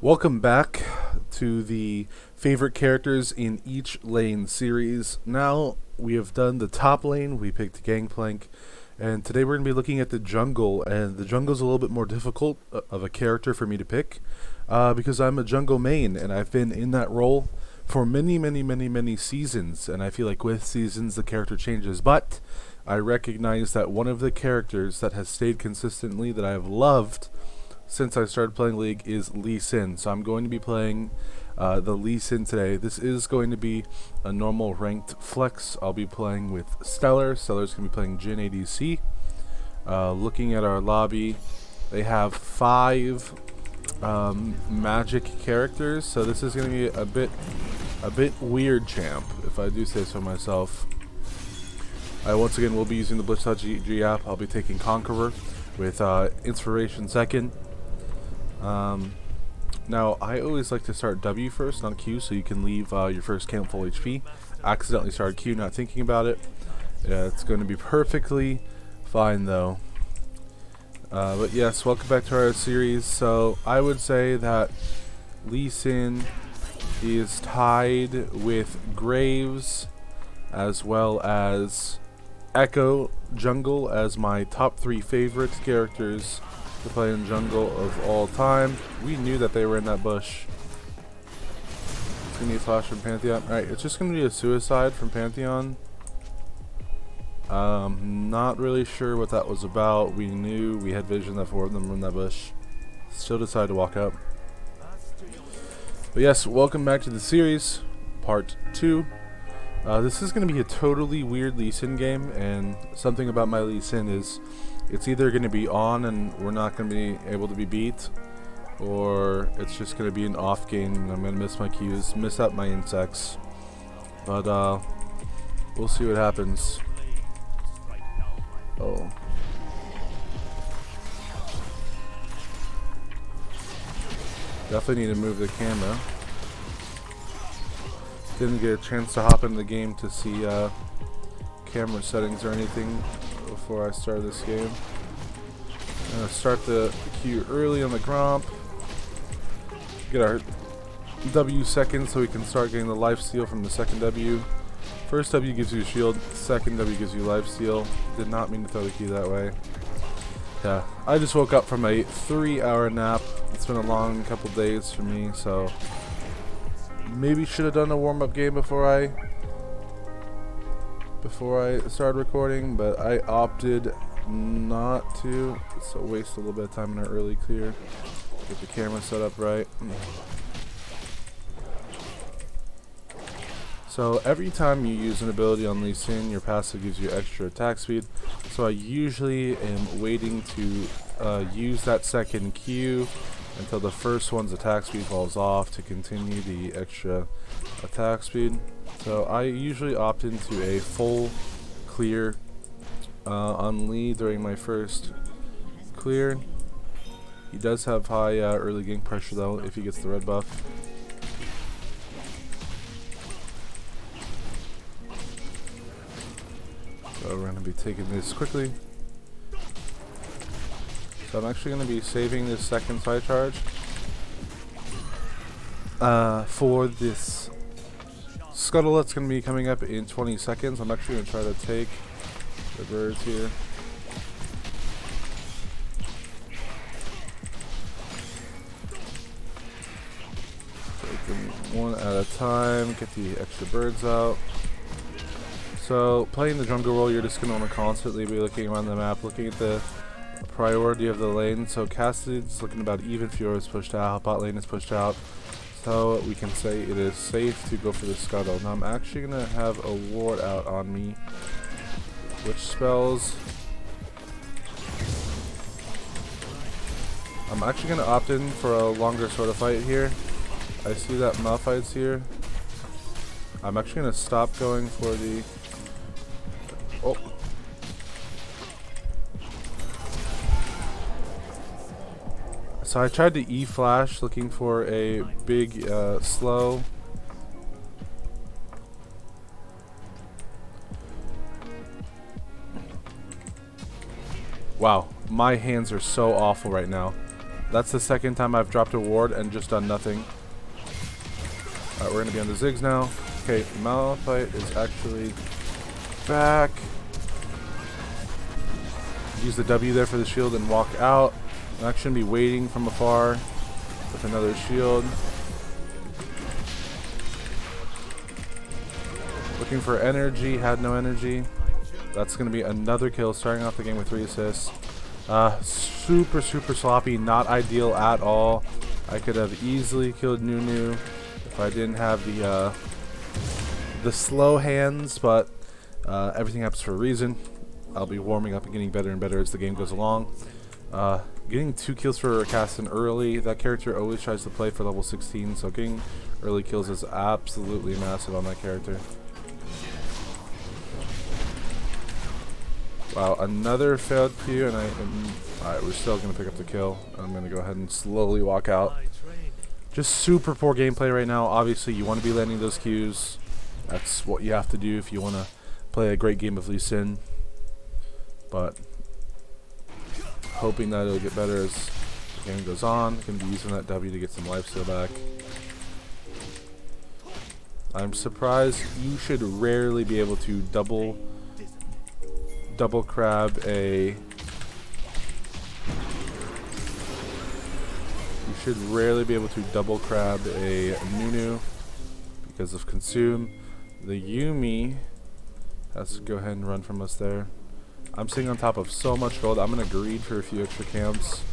Welcome back to the favorite characters in each lane series. Now we have done the top lane, we picked Gangplank, and today we're going to be looking at the jungle, and the jungle is a little bit more difficult of a character for me to pick because I'm a jungle main, and I've been in that role for many seasons, and I feel like with seasons the character changes, but I recognize that one of the characters that has stayed consistently that I have loved since I started playing League is Lee Sin. So I'm going to be playing the Lee Sin today. This is going to be a normal ranked flex. I'll be playing with Stellar. Stellar's going to be playing Jhin ADC. Looking at our lobby, they have 5 magic characters. So this is going to be a bit weird champ, if I do say so myself. I once again will be using the Blitz.gg app. I'll be taking Conqueror with Inspiration second. Now, I always like to start W first, not Q, so you can leave your first camp full HP. Accidentally started Q, not thinking about it. Yeah, it's going to be perfectly fine, though. But yes, welcome back to our series. So, I would say that Lee Sin is tied with Graves as well as Echo Jungle as my top 3 favorite characters to play in jungle of all time. We knew that they were in that bush. It's gonna be a flash from Pantheon. Alright, it's just gonna be a suicide from Pantheon. Not really sure what that was about. We knew we had vision that 4 of them were in that bush. Still decided to walk up. But yes, welcome back to the series, part 2. This is going to be a totally weird Lee Sin game, and something about my Lee Sin is it's either going to be on and we're not going to be able to be beat, or it's just going to be an off game and I'm going to miss my Qs, miss out my insects. But we'll see what happens. Oh. Definitely need to move the camera. Didn't get a chance to hop in the game to see camera settings or anything before I started this game. I'm gonna start the Q early on the Gromp. Get our W second so we can start getting the lifesteal from the second W. First W gives you a shield, second W gives you lifesteal. Did not mean to throw the Q that way. Yeah, I just woke up from a 3-hour nap. It's been a long couple days for me, so maybe should have done a warm-up game before I started recording, but I opted not to. So waste a little bit of time in our early clear. Get the camera set up right. So every time you use an ability on Lee Sin, your passive gives you extra attack speed. So I usually am waiting to use that second Q until the first one's attack speed falls off to continue the extra attack speed. So I usually opt into a full clear on Lee during my first clear. He does have high early gank pressure though if he gets the red buff. So we're going to be taking this quickly. So I'm actually going to be saving this second side charge for this scuttle that's going to be coming up in 20 seconds. I'm actually going to try to take the birds here. Take them one at a time, get the extra birds out. So playing the jungle role, you're just going to want to constantly be looking around the map, looking at the priority of the lane. So Cassidy's looking about even, Fiora is pushed out, bot lane is pushed out. So we can say it is safe to go for the scuttle. Now I'm actually going to have a ward out on me, which spells I'm actually going to opt in for a longer sort of fight here. I see that Malphite's here. I'm actually going to stop going for the... Oh. So I tried to E-flash looking for a big slow. Wow, my hands are so awful right now. That's the second time I've dropped a ward and just done nothing. Alright, we're going to be on the Ziggs now. Okay, Malphite is actually back. Use the W there for the shield and walk out. I'm actually going to be waiting from afar with another shield. Looking for energy, had no energy. That's going to be another kill, starting off the game with 3 assists. Super sloppy, not ideal at all. I could have easily killed Nunu if I didn't have the slow hands, but everything happens for a reason. I'll be warming up and getting better and better as the game goes along. Getting 2 kills for Cassian early. That character always tries to play for level 16, so getting early kills is absolutely massive on that character. Wow, another failed Q, and alright, we're still going to pick up the kill. I'm going to go ahead and slowly walk out. Just super poor gameplay right now. Obviously, you want to be landing those Qs. That's what you have to do if you want to play a great game of Lee Sin. But hoping that it'll get better as the game goes on. Going to be using that W to get some lifesteal back. I'm surprised. You should rarely be able to double crab a... You should rarely be able to double crab a Nunu because of consume. The Yuumi has to go ahead and run from us there. I'm sitting on top of so much gold. I'm going to greed for a few extra camps.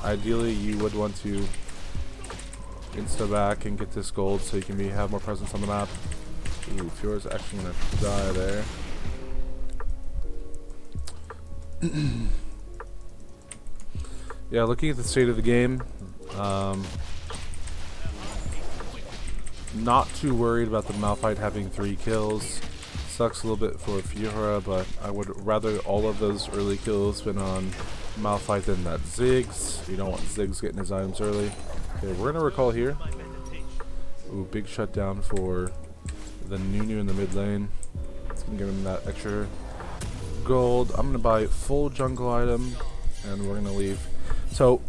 Ideally, you would want to insta back and get this gold so you can have more presence on the map. Ooh, Fiora's actually going to die there. Yeah, looking at the state of the game, not too worried about the Malphite having 3 kills. Sucks a little bit for Fiora, but I would rather all of those early kills been on Malphite than that Ziggs. You don't want Ziggs getting his items early. Okay, we're gonna recall here. Ooh, big shutdown for the Nunu in the mid lane. It's gonna give him that extra gold. I'm gonna buy full jungle item, and we're gonna leave. So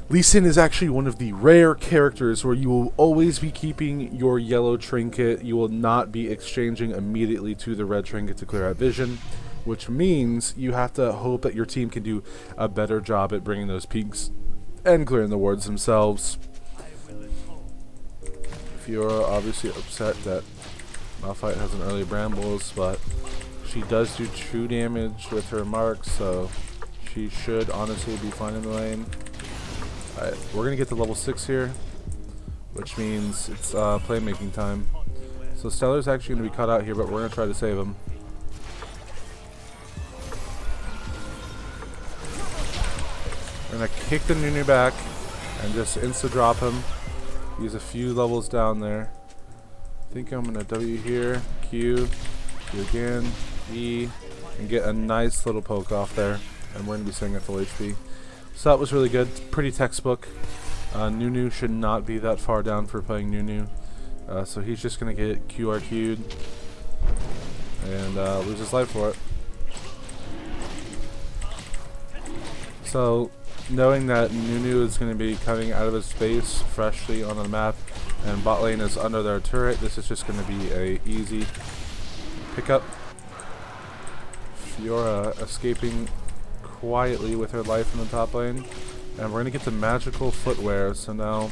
Lee Sin is actually one of the rare characters where you will always be keeping your yellow trinket. You will not be exchanging immediately to the red trinket to clear out vision, which means you have to hope that your team can do a better job at bringing those peaks and clearing the wards themselves. Fiora obviously upset that Malphite has an early brambles, but she does do true damage with her marks, so she should honestly be fine in the lane. Alright, we're going to get to level 6 here, which means it's playmaking time. So Stellar's actually going to be cut out here, but we're going to try to save him. We're going to kick the Nunu back and just insta-drop him. He's a few levels down there. I think I'm going to W here, Q again, E, and get a nice little poke off there. And we're going to be staying at full HP. So that was really good. Pretty textbook. Nunu should not be that far down for playing Nunu. So he's just going to get QRQ'd and lose his life for it. So knowing that Nunu is going to be coming out of his space freshly on the map and bot lane is under their turret, this is just going to be a easy pickup. Fiora escaping quietly with her life in the top lane, and we're going to get the magical footwear, so now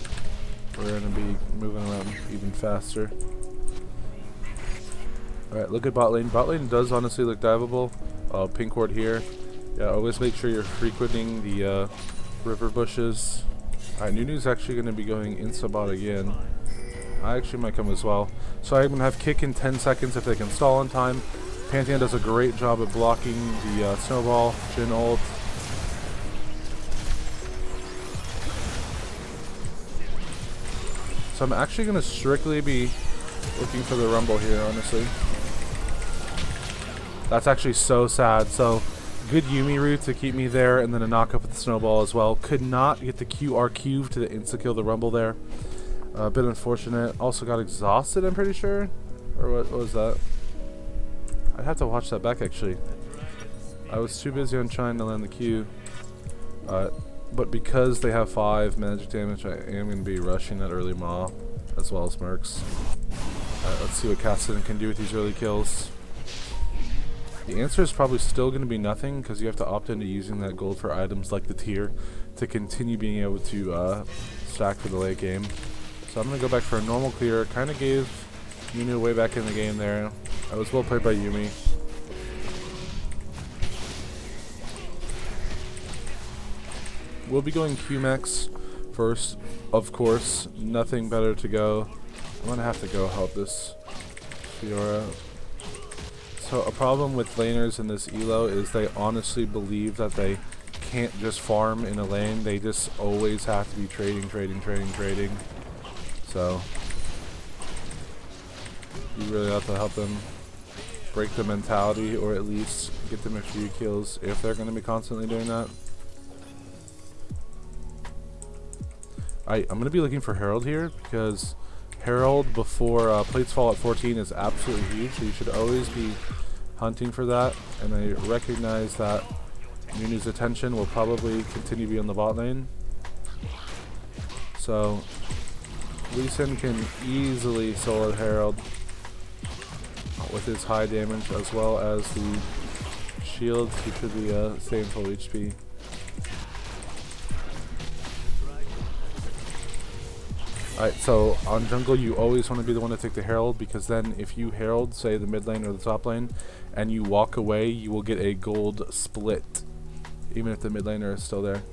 we're going to be moving around even faster. Alright, look at bot lane. Bot lane does honestly look diveable. Pink ward here. Yeah, always make sure you're frequenting the river bushes. Alright, Nunu's actually going to be going insta-bot again. I actually might come as well. So I'm going to have kick in 10 seconds if they can stall in time. Pantheon does a great job at blocking the snowball, Jhin ult. So I'm actually going to strictly be looking for the rumble here, honestly. That's actually so sad. So good Yuumi route to keep me there, and then a knock up with the snowball as well. Could not get the QRQ to the insta-kill the rumble there. A bit unfortunate. Also got exhausted, I'm pretty sure. Or what was that? I'd have to watch that back, actually. I was too busy on trying to land the Q. But because they have 5 magic damage, I am going to be rushing that early Maw, as well as Mercs. Let's see what Kassadin can do with these early kills. The answer is probably still going to be nothing, because you have to opt into using that gold for items like the tier to continue being able to stack for the late game. So I'm going to go back for a normal clear. Kind of gave Nunu way back in the game there. That was well played by Yuumi. We'll be going QMax first, of course. Nothing better to go. I'm going to have to go help this Fiora. So a problem with laners in this elo is they honestly believe that they can't just farm in a lane. They just always have to be trading. So you really have to help them break the mentality, or at least get them a few kills if they're going to be constantly doing that. I'm going to be looking for Herald here, because Herald before Plates Fall at 14 is absolutely huge, so you should always be hunting for that. And I recognize that Nunu's attention will probably continue to be on the bot lane. So Lee Sin can easily solo Herald with his high damage, as well as the shields. He should be staying full HP. Alright, so on jungle you always want to be the one to take the Herald, because then if you Herald, say the mid lane or the top lane, and you walk away, you will get a gold split, even if the mid laner is still there.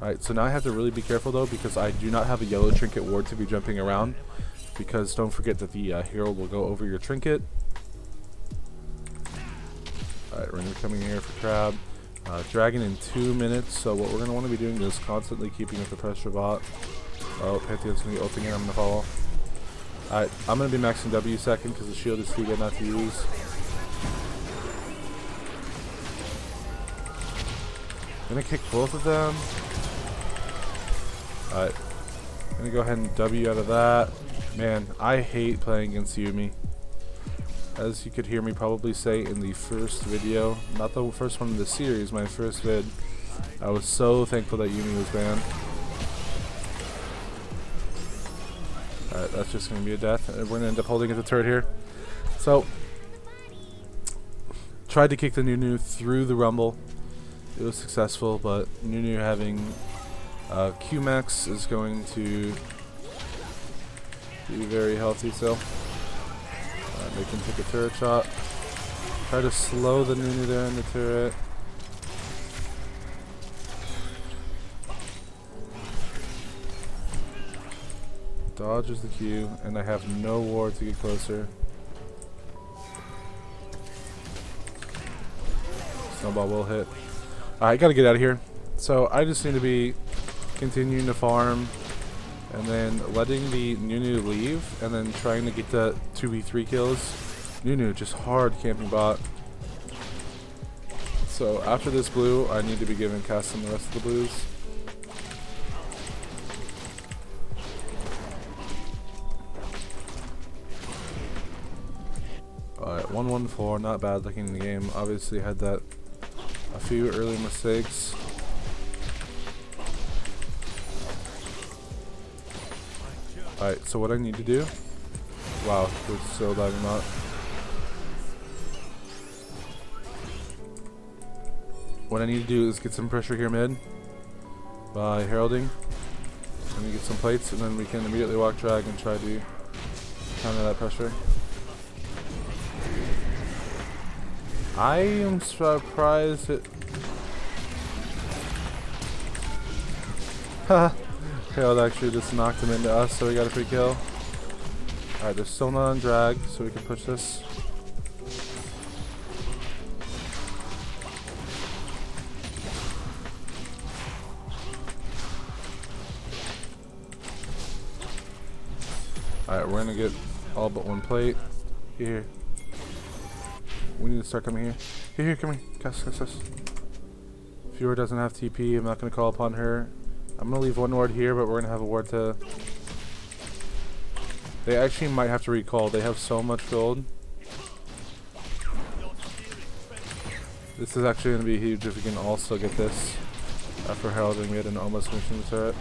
Alright, so now I have to really be careful though, because I do not have a yellow trinket ward to be jumping around, because don't forget that the Herald will go over your trinket. Alright, we're going to be coming here for Crab. Dragon in 2 minutes, so what we're going to want to be doing is constantly keeping up the pressure bot. Oh, Pantheon's going to be ulting in, I'm going to follow. Alright, I'm going to be maxing W second because the shield is too good not to use. I'm going to kick both of them. Alright, I'm going to go ahead and W out of that. Man, I hate playing against Yuumi. As you could hear me probably say in the first video, not the first one in the series, my first vid, I was so thankful that Yuumi was banned. Alright, that's just going to be a death. We're going to end up holding at the turret here. So, tried to kick the Nunu through the Rumble. It was successful, but Nunu having QMax is going to be very healthy still. They can take a turret shot. Try to slow the Nunu there in the turret. Dodges the Q, and I have no ward to get closer. Snowball will hit. I gotta get out of here. So I just need to be continuing to farm, and then letting the Nunu leave, and then trying to get the 2v3 kills. Nunu just hard camping bot. So after this blue, I need to be giving Kassadin the rest of the blues. Alright, 114, not bad looking in the game. Obviously had that a few early mistakes. Alright, so what I need to do... Wow, we're still diving out. What I need to do is get some pressure here mid by heralding. Let me get some plates, and then we can immediately walk drag and try to counter that pressure. I am surprised it... Haha. Herald actually just knocked him into us, so we got a free kill. Alright, they're still not on drag, so we can push this. Alright, we're gonna get all but one plate. Here. We need to start coming here. Here, come here. Cuss. Fiora doesn't have TP. I'm not going to call upon her. I'm going to leave one ward here, but we're going to have a ward to... They actually might have to recall. They have so much gold. This is actually going to be huge if we can also get this. After heralding it and almost finishing the turret.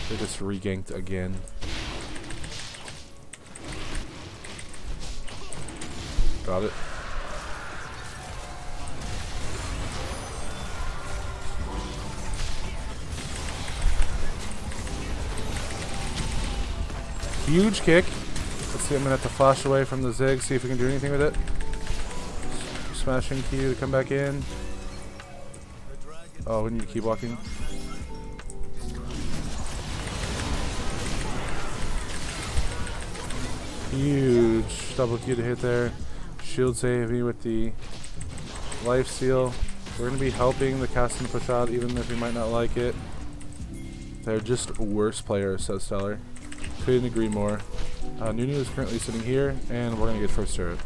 They just reganked again. Got it. Huge kick. Let's see, I'm gonna have to flash away from the Zig, see if we can do anything with it. Smashing Q to come back in. Oh, we need to keep walking. Huge double Q to hit there. Shield save me with the life steal. We're going to be helping the Castan push out even if we might not like it. They're just worse players, says Stellar. Couldn't agree more. Nunu is currently sitting here, and we're going to get first turret.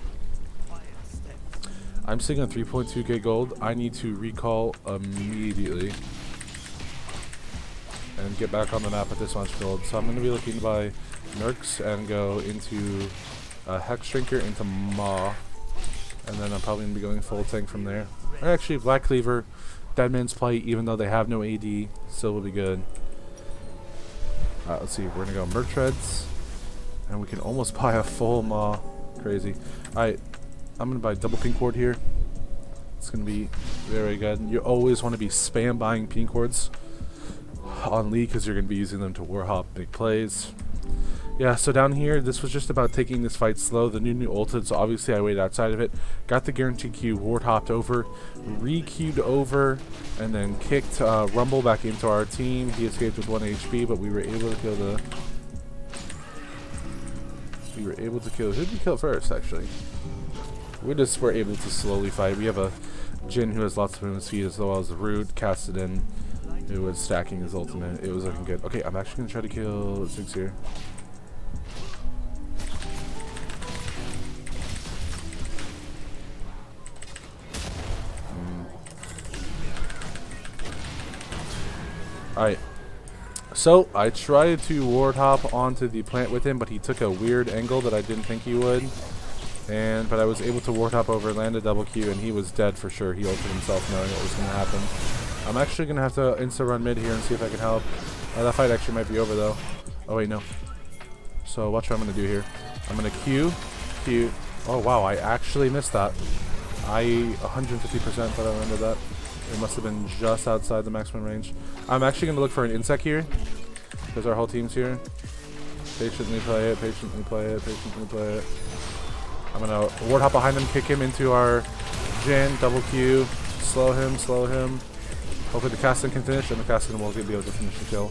I'm sitting on 3.2k gold. I need to recall immediately and get back on the map at this much gold. So I'm going to be looking to buy Mercs and go into Hex Shrinker into Maw. And then I'm probably going to be going full tank from there. Or actually, Black Cleaver, Deadman's Plight, even though they have no AD, still will be good. Let's see, we're going to go Merc Treads. And we can almost buy a full Maw. Crazy. Alright, I'm going to buy double pink ward here. It's going to be very good. You always want to be spam buying pink wards on Lee because you're going to be using them to war hop big plays. Yeah, so down here, this was just about taking this fight slow. The Nunu ulted, so obviously I waited outside of it. Got the guaranteed Q, ward hopped over, re-Q'd over, and then kicked Rumble back into our team. He escaped with 1 HP, but we were able to kill the... Who did we kill first, actually? We just were able to slowly fight. We have a Jhin who has lots of movement speed, as well as a Root, Kassadin, who was stacking his ultimate. It was looking good. Okay, I'm actually going to try to kill Ziggs here. Alright, so I tried to ward hop onto the plant with him, but he took a weird angle that I didn't think he would. But I was able to ward hop over, land a double Q, and he was dead for sure. He ulted himself knowing what was going to happen. I'm actually going to have to insta-run mid here and see if I can help. That fight actually might be over though. Oh wait, no. So watch what I'm going to do here. I'm going to Q. Oh wow, I actually missed that. I 150% thought I landed that. It must have been just outside the maximum range. I'm actually going to look for an insect here, because our whole team's here. Patiently play it, patiently play it, patiently play it. I'm going to ward hop behind him, kick him into our Jhin, double Q, slow him. Hopefully the Castan can finish, and the Castan will be able to finish the kill.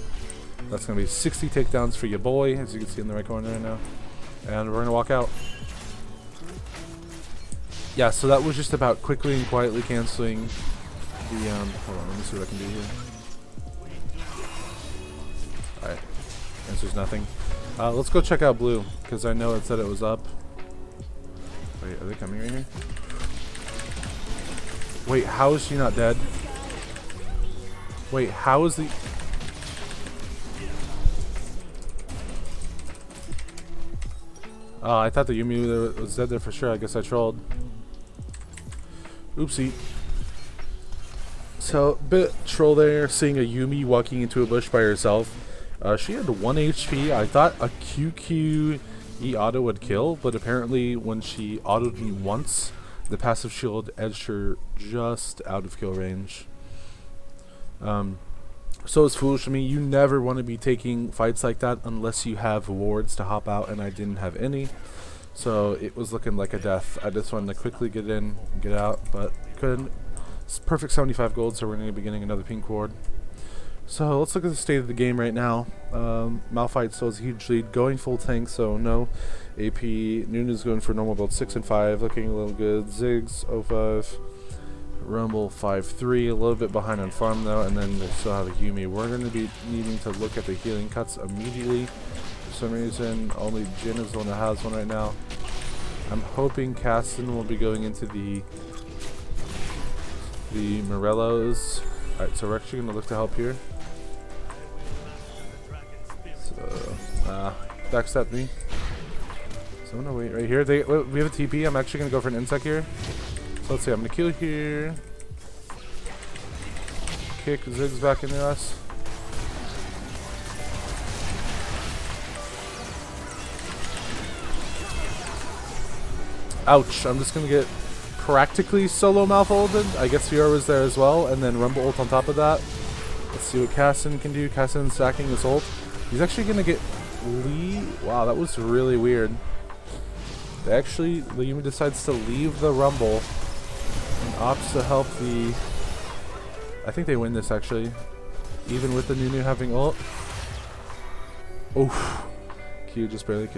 That's going to be 60 takedowns for your boy, as you can see in the right corner right now. And we're going to walk out. Yeah, so that was just about quickly and quietly canceling the, hold on, let me see what I can do here. Alright, answer's nothing. Let's go check out blue, because I know it said it was up. Wait, are they coming right here? Wait, how is she not dead? Wait, how is the... I thought the Yuumi was dead there for sure. I guess I trolled. Oopsie. So, bit troll there, seeing a Yuumi walking into a bush by herself. She had 1 HP. I thought a QQ E auto would kill, but apparently when she autoed me once, the passive shield edged her just out of kill range. So it's foolish of me. You never want to be taking fights like that unless you have wards to hop out, and I didn't have any. So it was looking like a death. I just wanted to quickly get in, get out, but couldn't. It's perfect 75 gold, so we're going to be getting another pink ward. So let's look at the state of the game right now. Malphite still has a huge lead, going full tank, so no AP. Nunu's going for normal build 6 and 5, looking a little good. Ziggs 05. Rumble 5-3, a little bit behind on farm though, and then they still have a Yuumi. We're going to be needing to look at the healing cuts immediately. For some reason, only Jhin is the one that has one right now. I'm hoping Castan will be going into the Morellos. Alright, so we're actually going to look to help here. So, backstep me. So I'm going to wait right here. We have a TP. I'm actually going to go for an insect here. So let's see, I'm going to Q here. kick Ziggs back into us. Ouch, I'm just gonna get practically solo mouth-ulted. I guess Fiora was there as well, and then Rumble ult on top of that. Let's see what Kassadin can do. Kassadin stacking his ult. He's actually gonna get Lee. Wow, that was really weird. They actually, the Yuumi decides to leave the Rumble and opts to help the... I think they win this actually, even with the Nunu having ult. Oof. Q just barely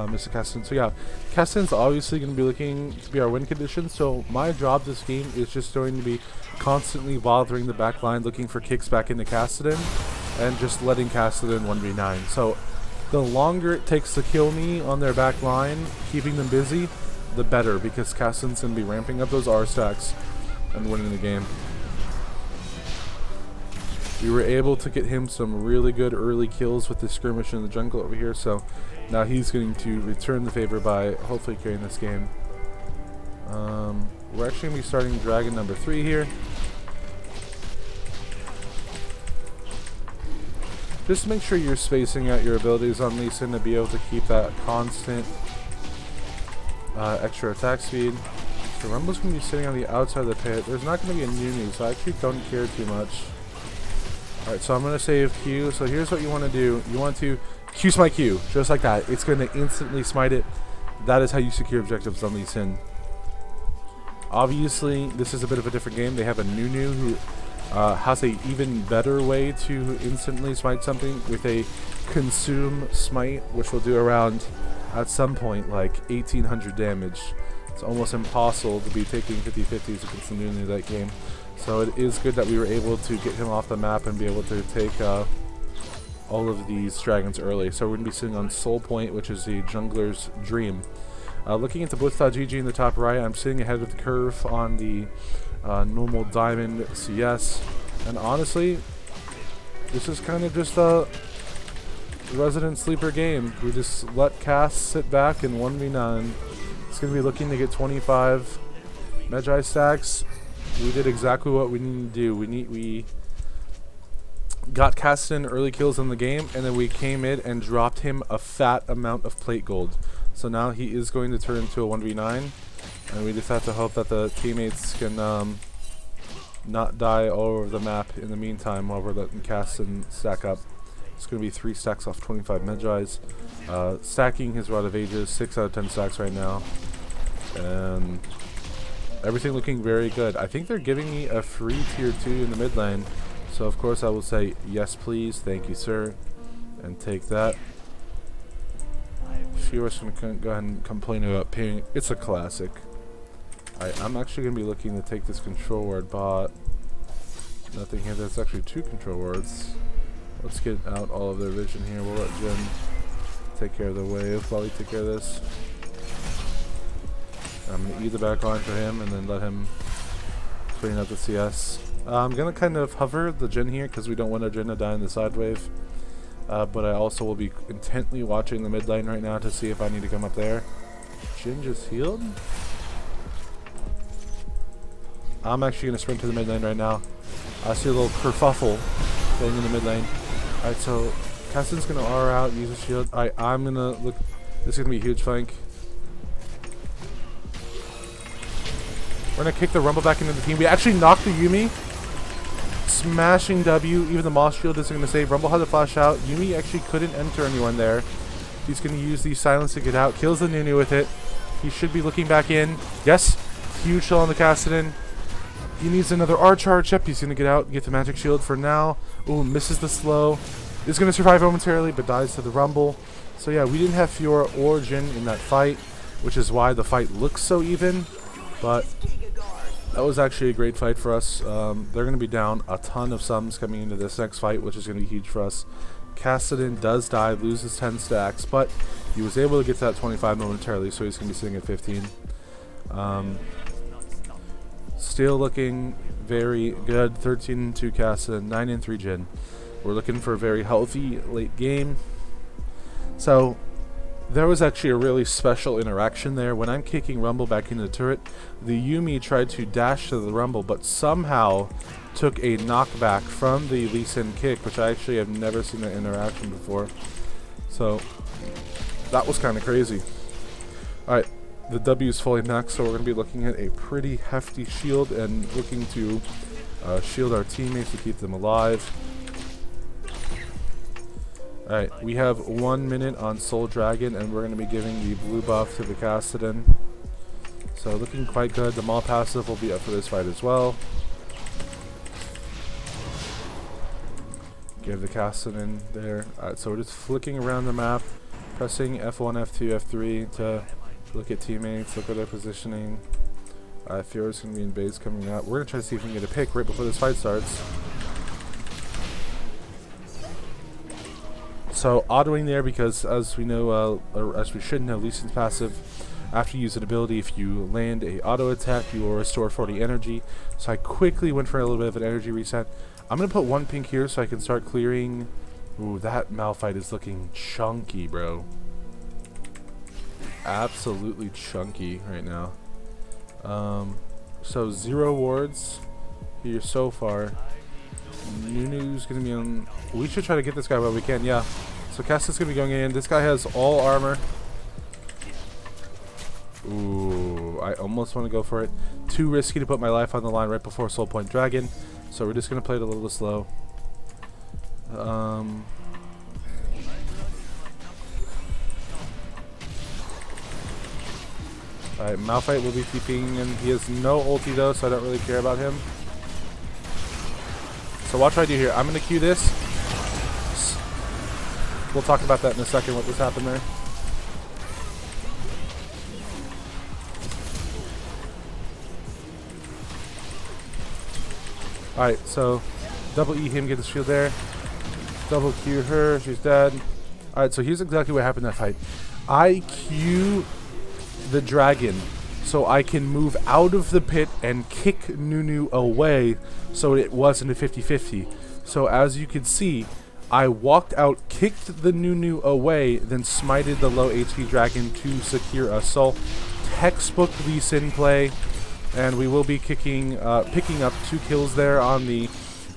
missed Kassadin. So yeah, Kassadin's obviously going to be looking to be our win condition. So my job this game is just going to be constantly bothering the back line, looking for kicks back into Kassadin, and just letting Kassadin 1v9. So the longer it takes to kill me on their back line, keeping them busy, the better, because Kassadin's going to be ramping up those R stacks and winning the game. We were able to get him some really good early kills with this skirmish in the jungle over here, so now he's going to return the favor by hopefully carrying this game. We're actually going to be starting Dragon number 3 here. Just make sure you're spacing out your abilities on Lee Sin to be able to keep that constant extra attack speed. So Rumble's going to be sitting on the outside of the pit. There's not going to be a Nunu, so I actually don't care too much. Alright, so I'm going to save Q. So here's what you want to do. You want to Q smite Q, just like that. It's going to instantly smite it. That is how you secure objectives on Lee Sin. Obviously, this is a bit of a different game. They have a Nunu who has a even better way to instantly smite something with a consume smite, which will do around, at some point, like 1800 damage. It's almost impossible to be taking 50-50s against the Nunu that game. So it is good that we were able to get him off the map and be able to take all of these dragons early. So we're going to be sitting on Soul Point, which is the jungler's dream. Looking at the Blitz.gg in the top right, I'm sitting ahead of the curve on the normal diamond CS. And honestly, this is kind of just a resident sleeper game. We just let Cass sit back and 1v9. It's going to be looking to get 25 Magi stacks. We did exactly what we needed to do. We got Kassadin early kills in the game, and then we came in and dropped him a fat amount of plate gold. So now he is going to turn into a 1v9, and we just have to hope that the teammates can not die all over the map in the meantime while we're letting Kassadin stack up. It's going to be 3 stacks off 25 Magi's. Stacking his Rod of Ages, 6 out of 10 stacks right now. And everything looking very good. I think they're giving me a free tier 2 in the mid lane. So of course I will say, yes please, thank you sir. And take that. Fiora's going to go ahead and complain about ping. It's a classic. I'm actually going to be looking to take this control ward bot. Nothing here. There's actually 2 control wards. Let's get out all of their vision here. We'll let Jhin take care of the wave while we take care of this. I'm going to eat the back line for him and then let him clean up the CS. I'm going to kind of hover the Jhin here because we don't want our Jhin to die in the side wave. But I also will be intently watching the mid lane right now to see if I need to come up there. Jhin just healed? I'm actually going to sprint to the mid lane right now. I see a little kerfuffle going in the mid lane. Alright, so Kassadin's going to R out, use a shield. Alright, I'm going to look. This is going to be a huge flank. We're going to kick the Rumble back into the team. We actually knocked the Yuumi. Smashing W. Even the Moss Shield isn't going to save. Rumble had to flash out. Yuumi actually couldn't enter anyone there. He's going to use the silence to get out. Kills the Nunu with it. He should be looking back in. Yes. Huge shell on the Kassadin. He needs another R charge. Yep, he's going to get out, get the magic shield for now. Ooh, misses the slow. Is going to survive momentarily, but dies to the Rumble. So yeah, we didn't have Fiora or Jhin in that fight, which is why the fight looks so even. But that was actually a great fight for us. They're going to be down a ton of sums coming into this next fight, which is going to be huge for us. Kassadin does die, loses 10 stacks, but he was able to get to that 25 momentarily, so he's going to be sitting at 15. Still looking very good. 13-2 Kassadin, 9-3 Jhin. We're looking for a very healthy late game. So there was actually a really special interaction there. When I'm kicking Rumble back into the turret, the Yuumi tried to dash to the Rumble, but somehow took a knockback from the Lee Sin kick, which I actually have never seen that interaction before. So that was kind of crazy. Alright, the W is fully maxed, so we're going to be looking at a pretty hefty shield and looking to shield our teammates to keep them alive. Alright, we have 1 minute on Soul Dragon, and we're going to be giving the blue buff to the Kassadin. So looking quite good. The Maul passive will be up for this fight as well. Give the Kassadin there. Alright, so we're just flicking around the map, pressing F1, F2, F3 to look at teammates, look at their positioning. Fiora's going to be in base coming up. We're going to try to see if we can get a pick right before this fight starts. So autoing there because, as we know, or as we should know, Lee Sin's passive, after you use an ability, if you land a auto attack, you will restore 40 energy. So I quickly went for a little bit of an energy reset. I'm going to put 1 pink here so I can start clearing. Ooh, that Malphite is looking chunky, bro. Absolutely chunky right now. So 0 wards here so far. Nunu's going to be on. We should try to get this guy while we can, yeah. So Kassadin's going to be going in. This guy has all armor. Ooh, I almost want to go for it. Too risky to put my life on the line right before Soul Point Dragon. So we're just going to play it a little bit slow. Alright, Malphite will be keeping, and he has no ulti though, so I don't really care about him. So watch what I do here. I'm going to queue this. We'll talk about that in a second, what just happened there. Alright, so double E him, get the shield there. Double Q her, she's dead. Alright, so here's exactly what happened in that fight. I Q the dragon so I can move out of the pit and kick Nunu away so it wasn't a 50-50. So as you can see, I walked out, kicked the Nunu away, then smited the low HP dragon to secure a soul. Textbook Lee Sin play, and we will be picking up 2 kills there on the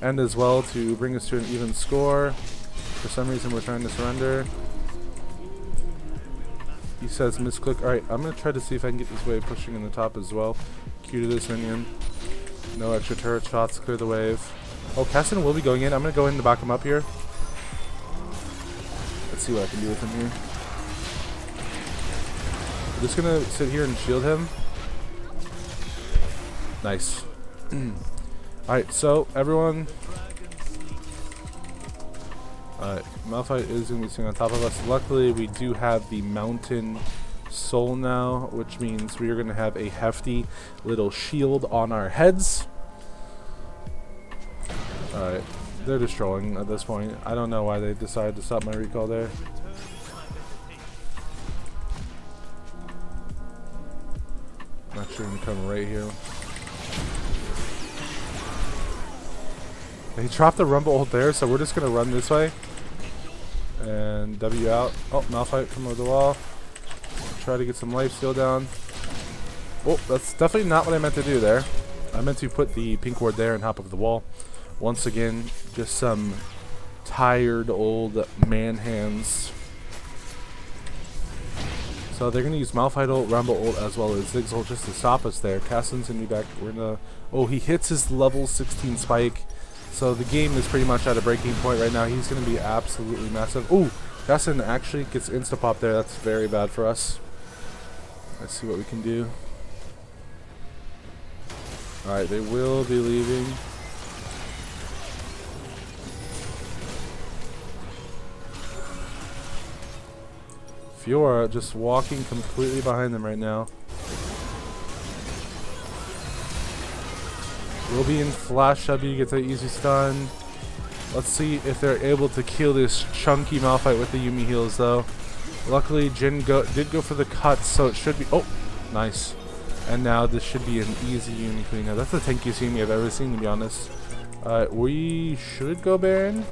end as well to bring us to an even score. For some reason we're trying to surrender. He says misclick. Alright, I'm going to try to see if I can get this wave pushing in the top as well. Q to this minion. No extra turret shots, clear the wave. Oh, Kassadin will be going in. I'm going to go in to back him up here. Let's see what I can do with him here. I'm just going to sit here and shield him. Nice. Alright, so everyone. Alright, Malphite is going to be sitting on top of us. Luckily, we do have the Mountain Soul now, which means we are going to have a hefty little shield on our heads. Alright, they're just trolling at this point. I don't know why they decided to stop my recall there. I'm actually going to come right here. They dropped the Rumble ult there, so we're just going to run this way. And W out. Oh, Malphite from over the wall. Try to get some life steal down. Oh, that's definitely not what I meant to do there. I meant to put the pink ward there and hop over the wall. Once again, just some tired old man hands. So they're going to use Malphite ult, Rumble ult, as well as Ziggs ult just to stop us there. Kassadin's going to be back. We're going to... Oh, he hits his level 16 spike. So the game is pretty much at a breaking point right now. He's going to be absolutely massive. Ooh, Kassadin actually gets insta-pop there. That's very bad for us. Let's see what we can do. Alright, they will be leaving. Fiora just walking completely behind them right now. We'll be in flash W, gets an easy stun. Let's see if they're able to kill this chunky Malphite with the Yuumi heals though. Luckily Jin did go for the cuts, so it should be... Oh, nice. And now this should be an easy Yuumi cleanup. That's the tankiest Yuumi I've ever seen, to be honest. We should go Baron.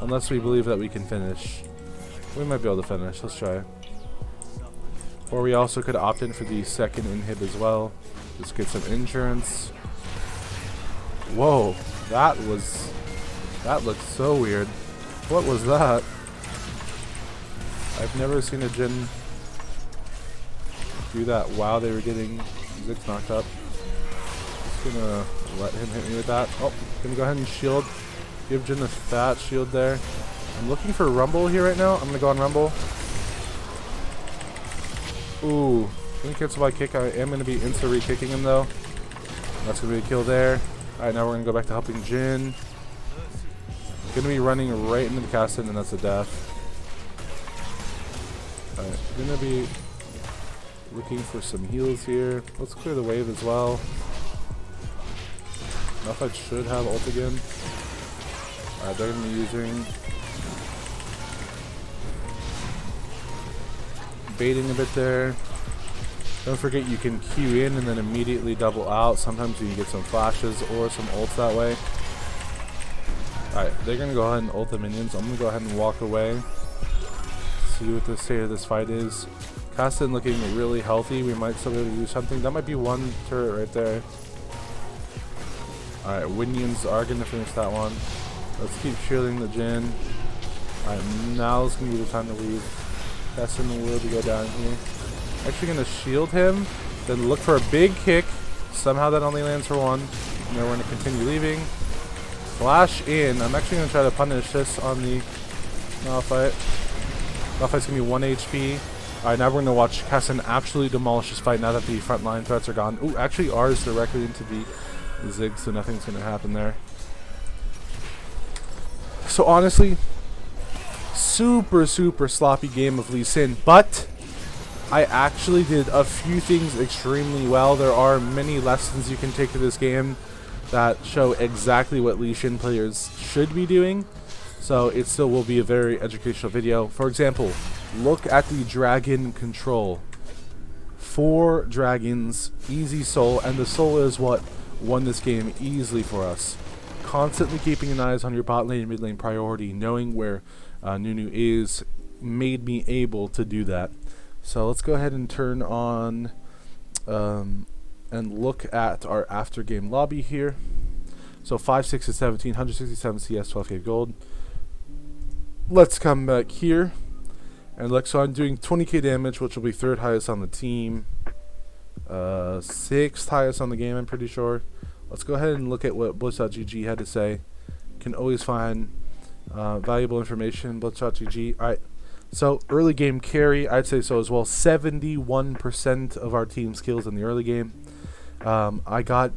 Unless we believe that we can finish. We might be able to finish. Let's try. Or we also could opt in for the second inhib as well. Just get some insurance. Whoa, that looked so weird. What was that? I've never seen a Jhin do that while they were getting Ziggs knocked up. Just gonna let him hit me with that. Oh, gonna go ahead and shield. Give Jhin a fat shield there. I'm looking for Rumble here right now. I'm gonna go on Rumble. Ooh, gonna cancel my kick. I am gonna be insta-re-kicking him though. That's gonna be a kill there. Alright, now we're gonna go back to helping Jhin. Gonna be running right into the Kassadin, and that's a death. Alright, gonna be looking for some heals here. Let's clear the wave as well. Malphite should have ult again. Alright, they're gonna be using baiting a bit there. Don't forget you can Q in and then immediately double out. Sometimes you can get some flashes or some ults that way. Alright, they're gonna go ahead and ult the minions. I'm gonna go ahead and walk away. See what the state of this fight is. Kassadin looking really healthy. We might still be able to do something. That might be one turret right there. Alright, Minions are gonna finish that one. Let's keep shielding the Jhin. Alright, now is gonna be the time to leave. Kassadin will to go down here. Actually gonna shield him, then look for a big kick. Somehow that only lands for one. And then we're gonna continue leaving. Flash in. I'm actually gonna try to punish this on the Malphite. Malphite's gonna be 1 HP. Alright, now we're gonna watch Kassadin absolutely demolish this fight now that the frontline threats are gone. Ooh, actually R's directly into the Ziggs, so nothing's gonna happen there. So honestly, super sloppy game of Lee Sin, but I actually did a few things extremely well. There are many lessons you can take to this game that show exactly what Lee Sin players should be doing. So it still will be a very educational video. For example, look at the dragon control. 4 dragons, easy soul, and the soul is what won this game easily for us. Constantly keeping an eye on your bot lane and mid lane priority, knowing where Nunu is, made me able to do that. So let's go ahead and turn on and look at our after game lobby here. So 5, 6, and 17, 167 CS, 12k gold. Let's come back here and look. So I'm doing 20k damage, which will be 3rd highest on the team, 6th highest on the game, I'm pretty sure. Let's go ahead and look at what Blitz.gg had to say. Can always find valuable information. Blitz.gg. Alright, so early game carry, I'd say so as well. 71% of our team's kills in the early game. I got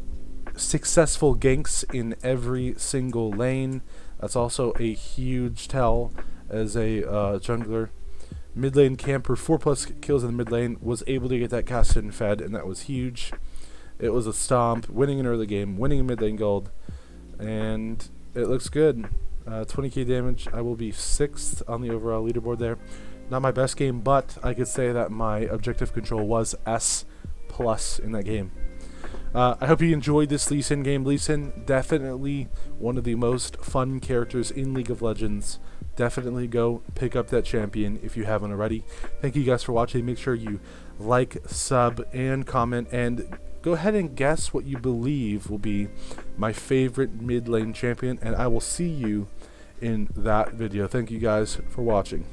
successful ganks in every single lane. That's also a huge tell as a jungler. Mid lane camper, 4+ kills in the mid lane, was able to get that Kassadin fed, and that was huge. It was a stomp, winning an early game, winning a mid lane gold, and it looks good. 20k damage. I will be 6th on the overall leaderboard there. Not my best game, but I could say that my objective control was S+ in that game. I hope you enjoyed this Lee Sin game. Lee Sin, definitely one of the most fun characters in League of Legends. Definitely go pick up that champion if you haven't already. Thank you guys for watching. Make sure you like, sub, and comment, and go ahead and guess what you believe will be my favorite mid lane champion, and I will see you in that video. Thank you guys for watching.